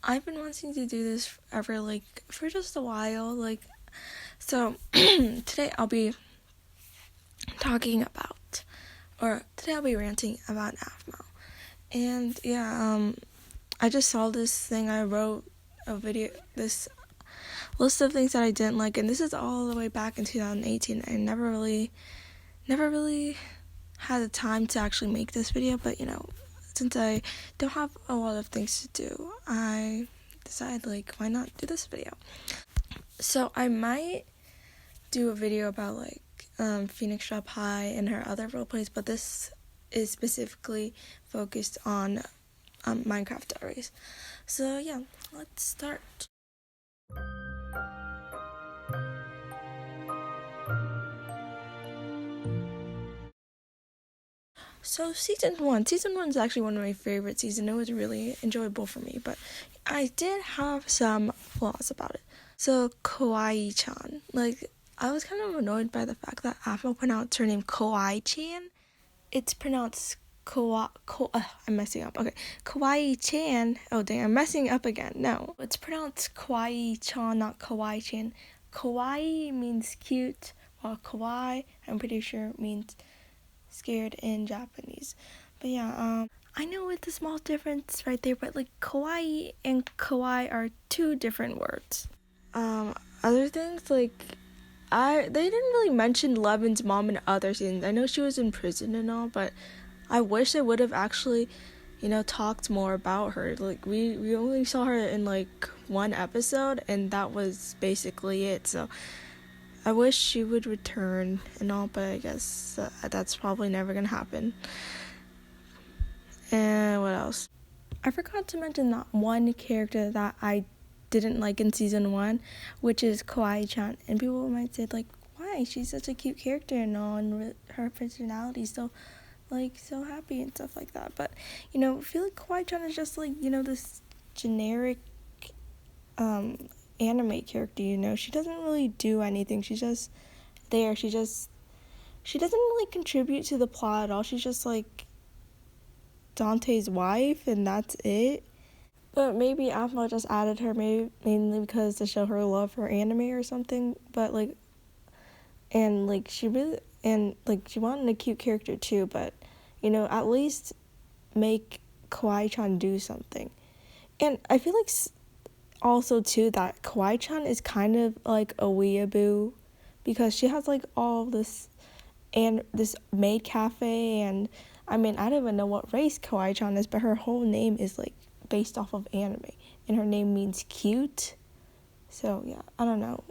I've been wanting to do this for just a while. So today I'll be ranting about Aphmau. And I just saw this thing. I wrote a video, this list of things that I didn't like, and this is all the way back in 2018. I never really had the time to actually make this video, but since I don't have a lot of things to do, I decided why not do this video. So I might do a video about Phoenix Drop High and her other role plays, but this is specifically focused on Minecraft Diaries. So yeah, let's start. So season one is actually one of my favorite seasons. It was really enjoyable for me, but I did have some flaws about it. So Kawaii-chan, I was kind of annoyed by the fact that Aphmau pronounced her name Kawaii-chan. It's pronounced I'm messing up. Okay, Kawaii-chan. Oh dang, I'm messing up again. No, it's pronounced Kawaii-chan, not Kawaii-chan. Kawaii means cute, while kawaii, I'm pretty sure, means scared in Japanese. But yeah, I know it's a small difference right there, but kawaii and kawaii are two different words. Other things they didn't really mention Levin's mom in other scenes. I know she was in prison and all, but I wish they would have actually, talked more about her. We only saw her in one episode, and that was basically it. So I wish she would return and all, but I guess that's probably never gonna happen. And what else? I forgot to mention that one character that I didn't like in season 1, which is Kawaii-chan. And people might say why? She's such a cute character and all, and her personality is so so happy and stuff like that. But I feel like Kawaii-chan is just this generic anime character. She doesn't really do anything. She's just there. She doesn't really contribute to the plot at all. She's just Dante's wife, and that's it. But maybe Aphmau just added her mainly because to show her love for anime or something. But she wanted a cute character too. But at least make Kawaii-chan do something. And I feel also too that Kawaii-chan is kind of like a weeaboo, because she has all this and this maid cafe, and I don't even know what race Kawaii-chan is, but her whole name is based off of anime, and her name means cute. So yeah, I don't know.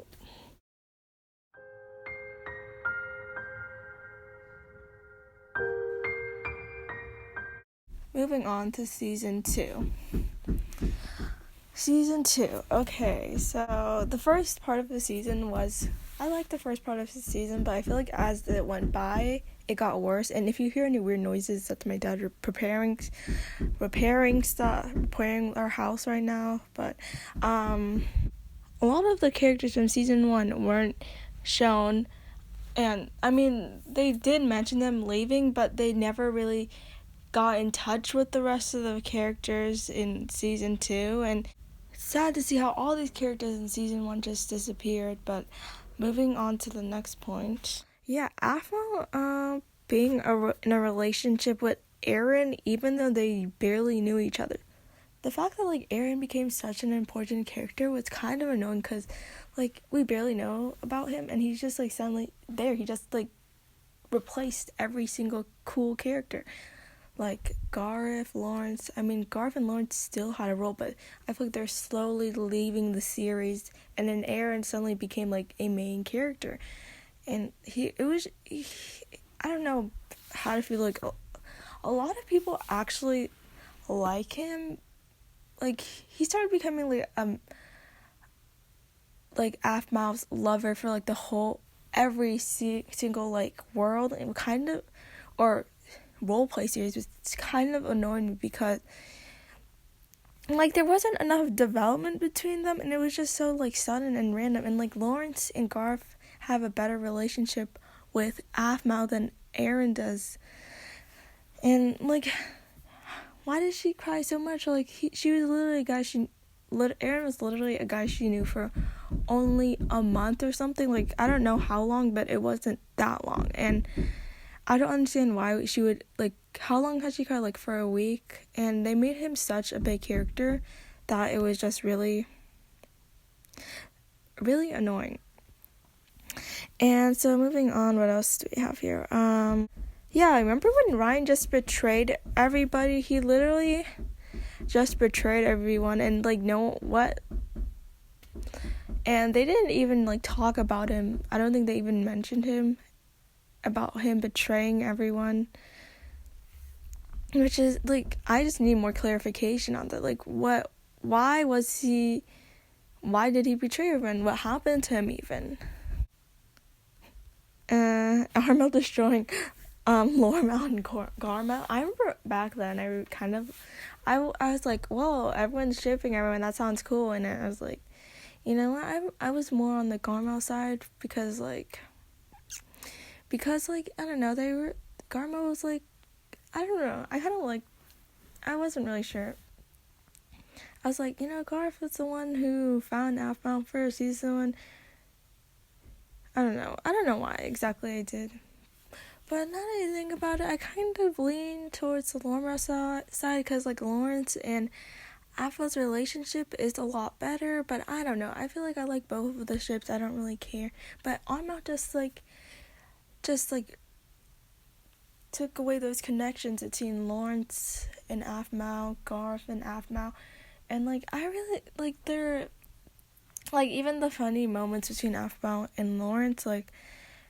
Moving on to season 2. Season 2. Okay, so the first part of the season I liked the first part of the season, but I feel as it went by, it got worse. And if you hear any weird noises, that's my dad repairing our house right now. But a lot of the characters from season 1 weren't shown, and they did mention them leaving, but they never really got in touch with the rest of the characters in season 2, and it's sad to see how all these characters in season 1 just disappeared. But moving on to the next point. Yeah, Aphmau being in a relationship with Aaron, even though they barely knew each other. The fact that Aaron became such an important character was kind of annoying, because we barely know about him, and he's just suddenly there. He just replaced every single cool character. Gareth, Lawrence. Gareth and Lawrence still had a role, but I feel they're slowly leaving the series, and then Aaron suddenly became a main character. And I don't know how to feel. A lot of people actually like him. He started becoming Aphmau's lover for the whole every single world, and kind of or role play series was kind of annoying me, because there wasn't enough development between them, and it was just so sudden and random. And Lawrence and Garth have a better relationship with Aphmau than Aaron does. And why did she cry so much? She was literally a guy she Aaron was literally a guy she knew for only a month or something. Like, I don't know how long, but it wasn't that long. And I don't understand why she would, like, how long had she cried? Like, for a week? And they made him such a big character that it was just really, really annoying. And so moving on, what else do we have here? Yeah, I remember when Ryan just betrayed everybody. He literally just betrayed everyone, and like, no, what? And they didn't even like talk about him. I don't think they even mentioned him, about him betraying everyone. Which is like, I just need more clarification on that. Like, what? Why did he betray everyone? What happened to him even? Aphmau destroying Lormel and Garmel. I remember back then I was like, whoa, everyone's shipping everyone, that sounds cool. And I was like, you know what, I was more on the Garmel side because I don't know, Garmel was like, I don't know, I wasn't really sure. I was like, you know, Garf is the one who found Aphmau first. He's the one. I don't know why exactly I did. But now that I think about it, I kind of lean towards the Lormel side because, like, Lawrence and Aphmau's relationship is a lot better. But I don't know. I feel like I like both of the ships. I don't really care. But Aphmau just took away those connections between Lawrence and Aphmau, Garth and Aphmau. And, like, I really, like, they're, like, even the funny moments between Aphmau and Lawrence, like,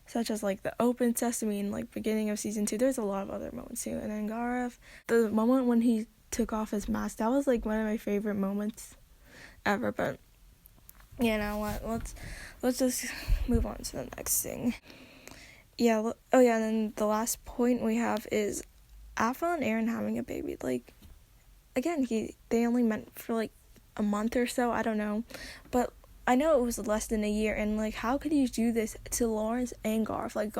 such as, like, the open sesame in, like, beginning of season 2. There's a lot of other moments, too. And then Gareth, the moment when he took off his mask, that was, like, one of my favorite moments ever. But, you know what, let's just move on to the next thing. Yeah, and then the last point we have is Aphmau and Aaron having a baby. Like, again, they only met for, like, a month or so, I don't know. But I know it was less than a year, and, like, how could you do this to Lawrence and Garth? Like,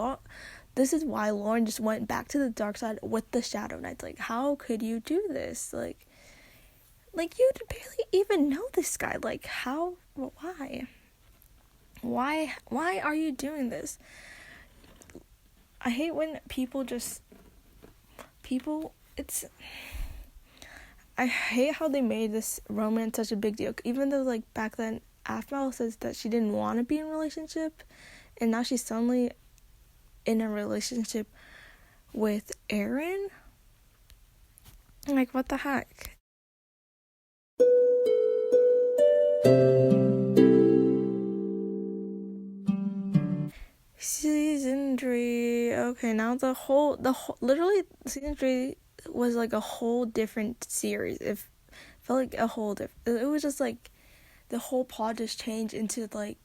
this is why Lauren just went back to the dark side with the Shadow Knights. Like, how could you do this? Like you barely even know this guy. Like, how? Why? Why are you doing this? I hate when I hate how they made this romance such a big deal. Even though, like, back then, Aphmau says that she didn't want to be in a relationship, and now she's suddenly in a relationship with Aaron. Like, what the heck? Season 3. Okay, now the whole literally season 3 was like a whole different series. It felt like a whole different. It was just like the whole plot just changed into like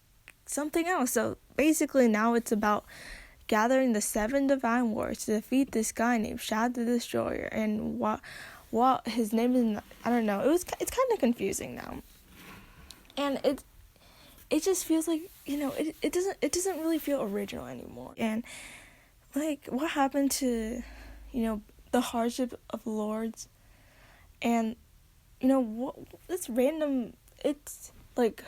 something else. So basically now it's about gathering the 7 divine warriors to defeat this guy named Shad the Destroyer, and what his name is, I don't know. It's kind of confusing now, and it just feels like, you know, it doesn't really feel original anymore. And like, what happened to, you know, the hardship of lords, and, you know, what this random, it's like,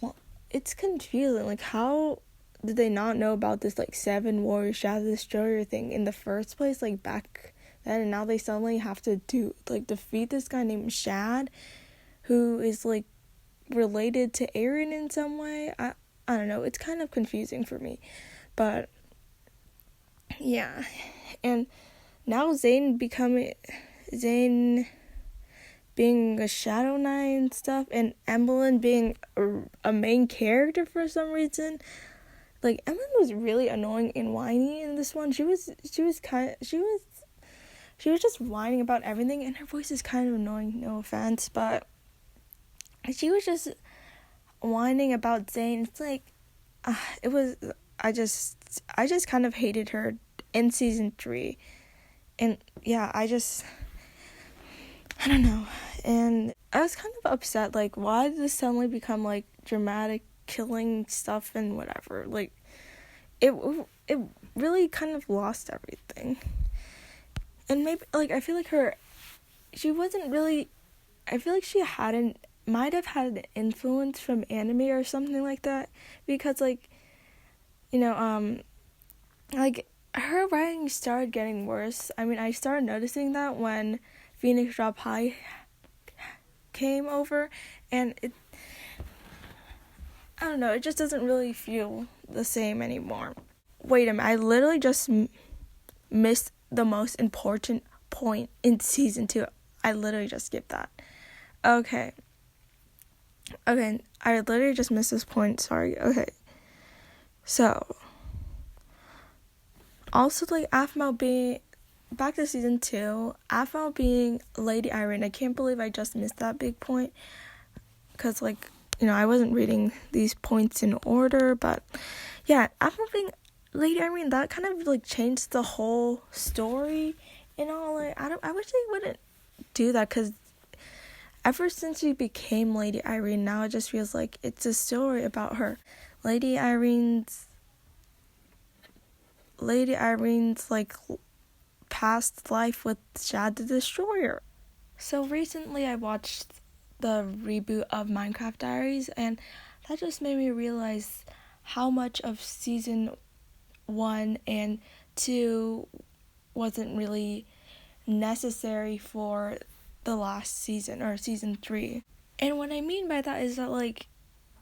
well, it's confusing. Like, how did they not know about this, like, 7 warrior Shadow Destroyer thing in the first place, like, back then, and now they suddenly have to defeat this guy named Shad, who is, like, related to Aaron in some way. I don't know, it's kind of confusing for me. But yeah, and now Zane being a Shadow Knight and stuff, and Emmeline being a main character for some reason. Like, Emmeline was really annoying and whiny in this one. She was just whining about everything, and her voice is kind of annoying, no offense, but she was just whining about Zane. It's like, I just kind of hated her in season 3. And yeah, I don't know. And I was kind of upset, like, why did this suddenly become, like, dramatic killing stuff and whatever? Like, it really kind of lost everything. And maybe, like, I feel like she wasn't really I feel like she might have had an influence from anime or something like that, because like, you know, like her writing started getting worse. I mean, I started noticing that when Phoenix Drop High came over, and I don't know, it just doesn't really feel the same anymore. Wait a minute, I literally just missed the most important point in season 2. I literally just skipped that. Okay, I literally just missed this point, sorry. Okay, so also, like, Aphmau being back to season 2, Aphmau being Lady Irene. I can't believe I just missed that big point, because, like, you know, I wasn't reading these points in order. But yeah, Aphmau being Lady Irene, that kind of like changed the whole story and all. Like, I wish they wouldn't do that, because ever since she became Lady Irene, now it just feels like it's a story about her. Lady Irene's like past life with Shad the Destroyer. So recently I watched the reboot of Minecraft Diaries, and that just made me realize how much of season 1 and 2 wasn't really necessary for the last season, or season 3. And what I mean by that is that, like,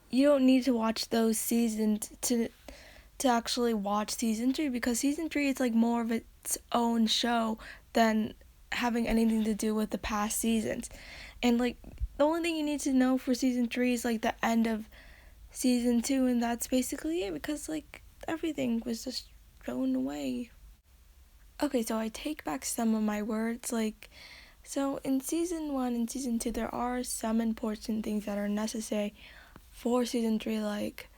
you don't need to watch those seasons to actually watch season 3, because season 3 is like more of its own show than having anything to do with the past seasons. And like, the only thing you need to know for season 3 is like the end of season 2, and that's basically it, because like everything was just thrown away. Okay, so I take back some of my words. Like, so in season 1 and season 2, there are some important things that are necessary for season 3, like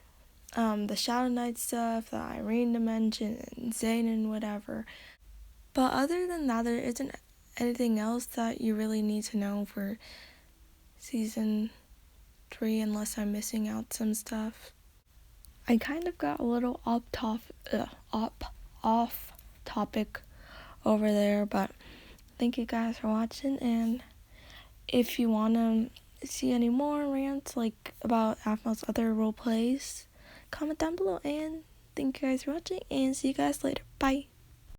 the Shadow Knight stuff, the Irene dimension, and Zane and whatever. But other than that, there isn't anything else that you really need to know for season 3, unless I'm missing out some stuff. I kind of got a little off topic over there, but thank you guys for watching, and if you want to see any more rants like about Aphmau's other role plays, comment down below, and thank you guys for watching, and see you guys later. Bye.